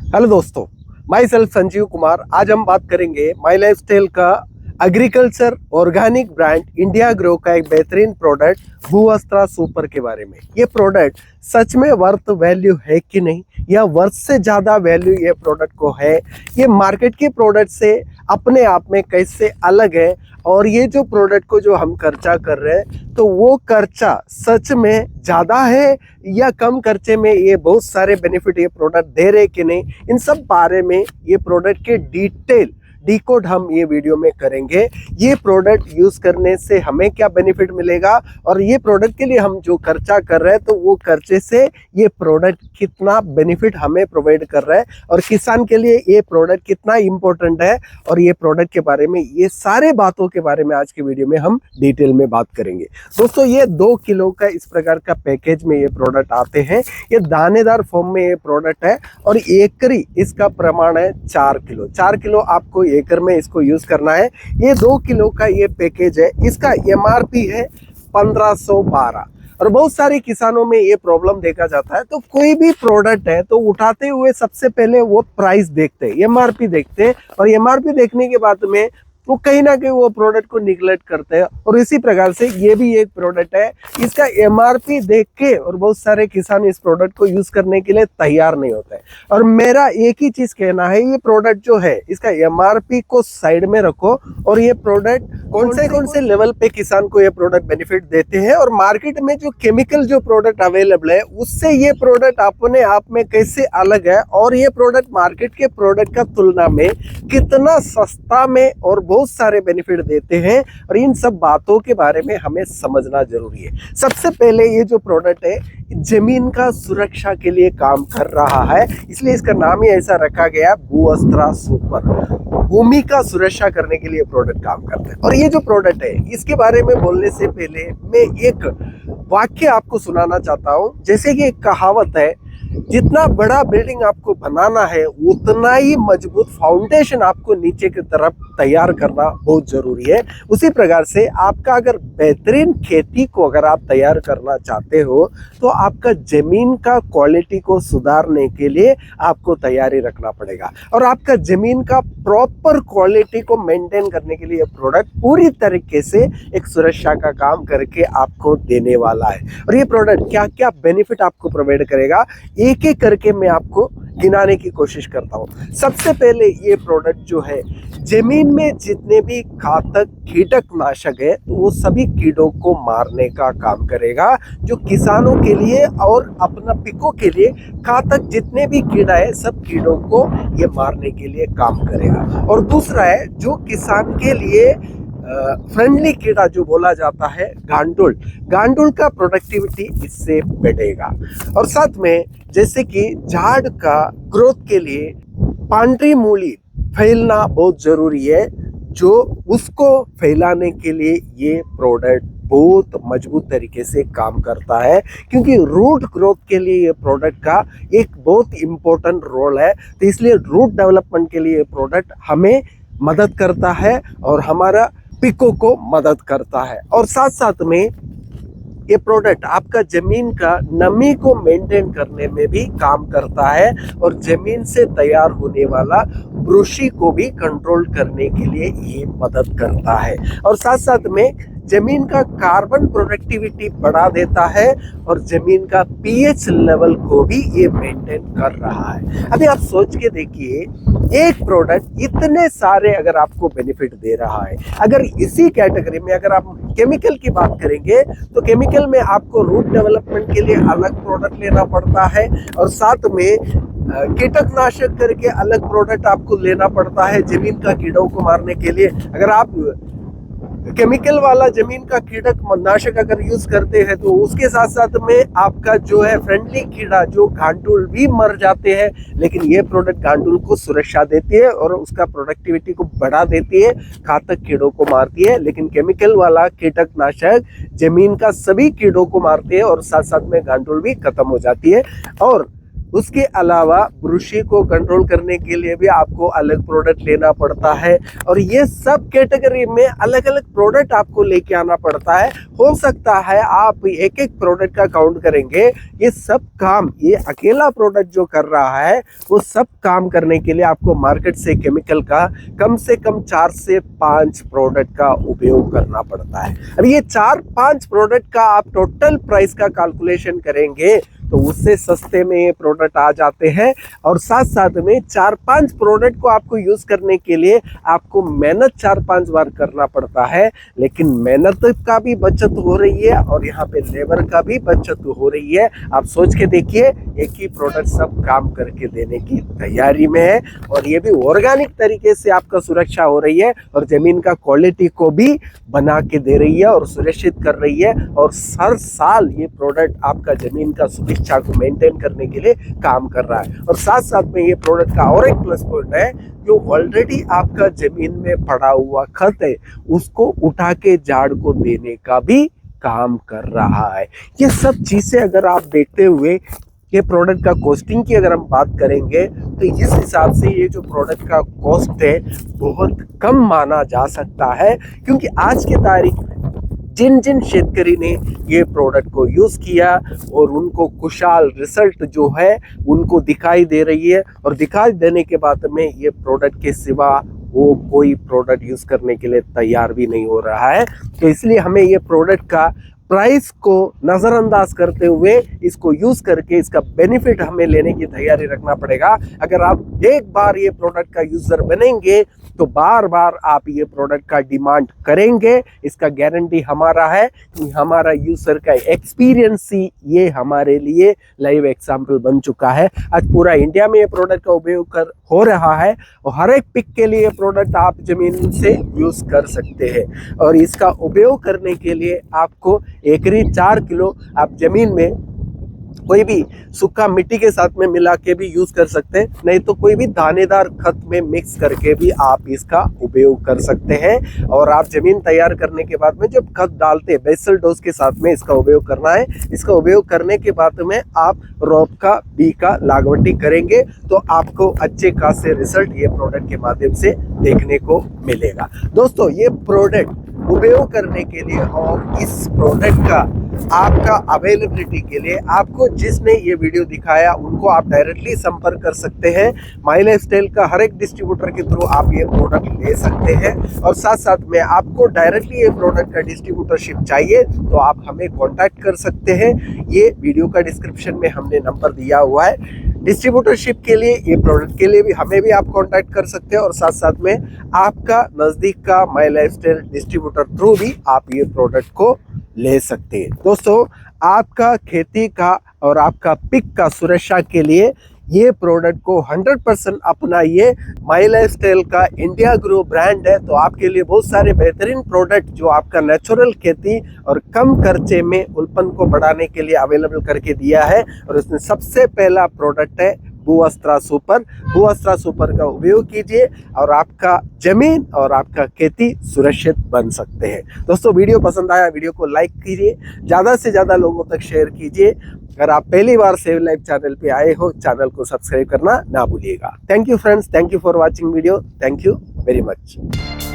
Hello दोस्तों, my self Sanjeev Kumar. आज हम बात करेंगे माई लाइफस्टाइल का agriculture organic brand India grow का एक बेहतरीन प्रोडक्ट भूवस्त्रा सुपर के बारे में। ये प्रोडक्ट सच में वर्थ वैल्यू है कि नहीं, या वर्थ से ज़्यादा वैल्यू ये प्रोडक्ट को है, ये मार्केट के प्रोडक्ट से अपने आप में कैसे अलग है, और ये जो प्रोडक्ट को जो हम खर्चा कर रहे हैं तो वो खर्चा सच में ज़्यादा है या कम खर्चे में ये बहुत सारे बेनिफिट ये प्रोडक्ट दे रहे कि नहीं, इन सब बारे में ये प्रोडक्ट के डिटेल डिकोड हम ये वीडियो में करेंगे। ये प्रोडक्ट यूज़ करने से हमें क्या बेनिफिट मिलेगा, और ये प्रोडक्ट के लिए हम जो खर्चा कर रहे हैं तो वो खर्चे से ये प्रोडक्ट कितना बेनिफिट हमें प्रोवाइड कर रहा है, और किसान के लिए ये प्रोडक्ट कितना इम्पोर्टेंट है, और ये प्रोडक्ट के बारे में ये सारे बातों के बारे में आज की वीडियो में हम डिटेल में बात करेंगे। दोस्तों, ये 2 किलो का इस प्रकार का पैकेज में ये प्रोडक्ट आते हैं। ये दानेदार फॉर्म में ये प्रोडक्ट है, और एकरी इसका प्रमाण है 4 किलो। 4 किलो आपको एकड़ में इसको यूज करना है। ये 2 किलो का ये पैकेज है, इसका एमआरपी है 1512। और बहुत सारे किसानों में ये प्रॉब्लम देखा जाता है, तो कोई भी प्रोडक्ट है तो उठाते हुए सबसे पहले वो प्राइस देखते हैं, एमआरपी देखते हैं, और एमआरपी देखने के बाद में वो कहीं ना कहीं वो प्रोडक्ट को निगलेक्ट करते हैं। और इसी प्रकार से ये भी एक प्रोडक्ट है, इसका एमआरपी देख के और बहुत सारे किसान इस प्रोडक्ट को यूज करने के लिए तैयार नहीं होते हैं। और मेरा एक ही चीज कहना है, ये प्रोडक्ट जो है इसका एमआरपी को साइड में रखो, और ये प्रोडक्ट कौन से लेवल पे किसान को ये प्रोडक्ट बेनिफिट देते हैं, और मार्केट में जो केमिकल जो प्रोडक्ट अवेलेबल है उससे ये प्रोडक्ट अपने आप में कैसे अलग है, और ये प्रोडक्ट मार्केट के प्रोडक्ट का तुलना में कितना सस्ता में और बहुत सारे बेनिफिट देते हैं, और इन सब बातों के बारे में हमें समझना जरूरी है। सबसे पहले ये जो प्रोडक्ट है जमीन का सुरक्षा के लिए काम कर रहा है, इसलिए इसका नाम ही ऐसा रखा गया भूवस्त्रा सुपर। भूमि का सुरक्षा करने के लिए प्रोडक्ट काम करते हैं। और ये जो प्रोडक्ट है इसके बारे में बोलने से पहले मैं एक वाक्य आपको सुनाना चाहता हूँ। जैसे कि एक कहावत है, जितना बड़ा बिल्डिंग आपको बनाना है उतना ही मजबूत फाउंडेशन आपको नीचे की तरफ तैयार करना बहुत जरूरी है। उसी प्रकार से आपका अगर बेहतरीन खेती को अगर आप तैयार करना चाहते हो तो आपका जमीन का क्वालिटी को सुधारने के लिए आपको तैयारी रखना पड़ेगा, और आपका जमीन का प्रॉपर क्वालिटी को मेंटेन करने के लिए प्रोडक्ट पूरी तरीके से एक सुरक्षा का काम करके आपको देने वाला है। और ये प्रोडक्ट क्या क्या बेनिफिट आपको प्रोवाइड करेगा एक एक करके मैं आपको गिनाने की कोशिश करता हूँ। सबसे पहले ये प्रोडक्ट जो है जमीन में जितने भी घातक कीटकनाशक है तो वो सभी कीड़ों को मारने का काम करेगा, जो किसानों के लिए और अपना पिकों के लिए घातक जितने भी कीड़ा है सब कीड़ों को ये मारने के लिए काम करेगा। और दूसरा है जो किसान के लिए फ्रेंडली कीड़ा जो बोला जाता है गांडुल का प्रोडक्टिविटी इससे बढ़ेगा। और साथ में जैसे कि झाड़ का ग्रोथ के लिए पांडरी मूली फैलना बहुत जरूरी है, जो उसको फैलाने के लिए ये प्रोडक्ट बहुत मजबूत तरीके से काम करता है, क्योंकि रूट ग्रोथ के लिए ये प्रोडक्ट का एक बहुत इम्पोर्टेंट रोल है। तो इसलिए रूट डेवलपमेंट के लिए ये प्रोडक्ट हमें मदद करता है और हमारा पिको को मदद करता है। और साथ साथ में ये प्रोडक्ट आपका जमीन का नमी को मेंटेन करने में भी काम करता है, और जमीन से तैयार होने वाला ब्रुशी को भी कंट्रोल करने के लिए ये मदद करता है। और साथ साथ में जमीन का कार्बन प्रोडक्टिविटी बढ़ा देता है, और जमीन का पीएच लेवल को भी ये मेंटेन कर रहा है। अभी आप सोच के देखिए, एक प्रोडक्ट इतने सारे अगर आपको बेनिफिट दे रहा है, अगर इसी कैटेगरी में अगर आप केमिकल की बात करेंगे तो केमिकल में आपको रूट डेवलपमेंट के लिए अलग प्रोडक्ट लेना पड़ता है, और साथ में कीटकनाशक करके अलग प्रोडक्ट आपको लेना पड़ता है जमीन का कीड़ों को मारने के लिए। अगर आप केमिकल वाला जमीन का कीटक नाशक अगर यूज करते हैं तो उसके साथ साथ में आपका जो है फ्रेंडली कीड़ा जो घांडुल भी मर जाते हैं, लेकिन ये प्रोडक्ट घांडुल को सुरक्षा देती है और उसका प्रोडक्टिविटी को बढ़ा देती है, घातक कीड़ों को मारती है। लेकिन केमिकल वाला कीटकनाशक जमीन का सभी कीड़ों को मारते हैं और साथ साथ में घांडुल भी खत्म हो जाती है। और उसके अलावा ब्रुशी को कंट्रोल करने के लिए भी आपको अलग प्रोडक्ट लेना पड़ता है और ये सब कैटेगरी में अलग अलग प्रोडक्ट आपको लेके आना पड़ता है। हो सकता है आप एक एक प्रोडक्ट का काउंट करेंगे, ये सब काम ये अकेला प्रोडक्ट जो कर रहा है वो सब काम करने के लिए आपको मार्केट से केमिकल का कम से कम 4 से 5 प्रोडक्ट का उपयोग करना पड़ता है। अब ये 4-5 प्रोडक्ट का आप टोटल प्राइस का कैलकुलेशन करेंगे तो उससे सस्ते में ये प्रोडक्ट आ जाते हैं और साथ साथ में 4-5 प्रोडक्ट को आपको यूज करने के लिए आपको मेहनत 4-5 बार करना पड़ता है, लेकिन मेहनत का भी बचत हो रही है और यहाँ पे लेबर का भी बचत हो रही है। आप सोच के देखिए, एक ही प्रोडक्ट सब काम करके देने की तैयारी में है और ये भी ऑर्गेनिक तरीके से आपका सुरक्षा हो रही है और जमीन का क्वालिटी को भी बना के दे रही है और सुरक्षित कर रही है और हर साल ये प्रोडक्ट आपका जमीन का सुरक्षा को मेंटेन करने के लिए काम कर रहा है। और साथ साथ में ये प्रोडक्ट का और एक प्लस पॉइंट है, जो ऑलरेडी आपका जमीन में पड़ा हुआ खत है उसको उठा के झाड़ को देने का भी काम कर रहा है। ये सब चीजें अगर आप देखते हुए ये प्रोडक्ट का कॉस्टिंग की अगर हम बात करेंगे तो इस हिसाब से ये जो प्रोडक्ट का कॉस्ट है बहुत कम माना जा सकता है, क्योंकि आज की तारीख में जिन जिन शेतकरी ने ये प्रोडक्ट को यूज़ किया और उनको खुशहाल रिजल्ट जो है उनको दिखाई दे रही है और दिखाई देने के बाद में ये प्रोडक्ट के सिवा वो कोई प्रोडक्ट यूज़ करने के लिए तैयार भी नहीं हो रहा है। तो इसलिए हमें ये प्रोडक्ट का प्राइस को नज़रअंदाज करते हुए इसको यूज़ करके इसका बेनिफिट हमें लेने की तैयारी रखना पड़ेगा। अगर आप एक बार ये प्रोडक्ट का यूज़र बनेंगे तो बार बार आप ये प्रोडक्ट का डिमांड करेंगे। इसका गारंटी हमारा है कि हमारा यूज़र का एक्सपीरियंस ही ये हमारे लिए लाइव एग्जाम्पल बन चुका है। आज पूरा इंडिया में ये प्रोडक्ट का उपयोग हो रहा है और हर एक पिक के लिए प्रोडक्ट आप ज़मीन से यूज़ कर सकते हैं और इसका उपयोग करने के लिए आपको एकरी 4 किलो आप जमीन में कोई भी सूखा मिट्टी के साथ में मिला के भी यूज कर सकते हैं, नहीं तो कोई भी दानेदार खत में मिक्स करके भी आप इसका उपयोग कर सकते हैं। और आप जमीन तैयार करने के बाद में जब खत डालते हैं बेसल डोज के साथ में इसका उपयोग करना है। इसका उपयोग करने के बाद में आप रोप का बी का लागवटी करेंगे तो आपको अच्छे खासे रिजल्ट ये प्रोडक्ट के माध्यम से देखने को मिलेगा। दोस्तों ये प्रोडक्ट उपयोग करने के लिए और इस प्रोडक्ट का आपका अवेलेबिलिटी के लिए आपको जिसने ये वीडियो दिखाया उनको आप डायरेक्टली संपर्क कर सकते हैं। माई लाइफस्टाइल का हर एक डिस्ट्रीब्यूटर के थ्रू आप ये प्रोडक्ट ले सकते हैं और साथ साथ में आपको डायरेक्टली ये प्रोडक्ट का डिस्ट्रीब्यूटरशिप चाहिए तो आप हमें कांटेक्ट कर सकते हैं। ये वीडियो का डिस्क्रिप्शन में हमने नंबर दिया हुआ है। डिस्ट्रीब्यूटरशिप के लिए ये प्रोडक्ट के लिए भी हमें भी आप कांटेक्ट कर सकते हैं और साथ साथ में आपका नज़दीक का माई लाइफस्टाइल डिस्ट्रीब्यूटर थ्रू भी आप ये प्रोडक्ट को ले सकते हैं। दोस्तों आपका खेती का और आपका पिक का सुरक्षा के लिए ये प्रोडक्ट को 100% अपनाइए। माई लाइफस्टाइल का इंडिया ग्रो ब्रांड है तो आपके लिए बहुत सारे बेहतरीन प्रोडक्ट जो आपका नेचुरल खेती और कम खर्चे में उत्पन्न को बढ़ाने के लिए अवेलेबल करके दिया है और उसमें सबसे पहला प्रोडक्ट है भूअस्त्रा सुपर। भूअस्त्रा सुपर का उपयोग कीजिए और आपका जमीन और आपका खेती सुरक्षित बन सकते हैं। दोस्तों वीडियो पसंद आया वीडियो को लाइक कीजिए, ज़्यादा से ज़्यादा लोगों तक शेयर कीजिए। अगर आप पहली बार सेव लाइफ चैनल पे आए हो चैनल को सब्सक्राइब करना ना भूलिएगा। Thank you friends, thank you for watching video, thank you very much.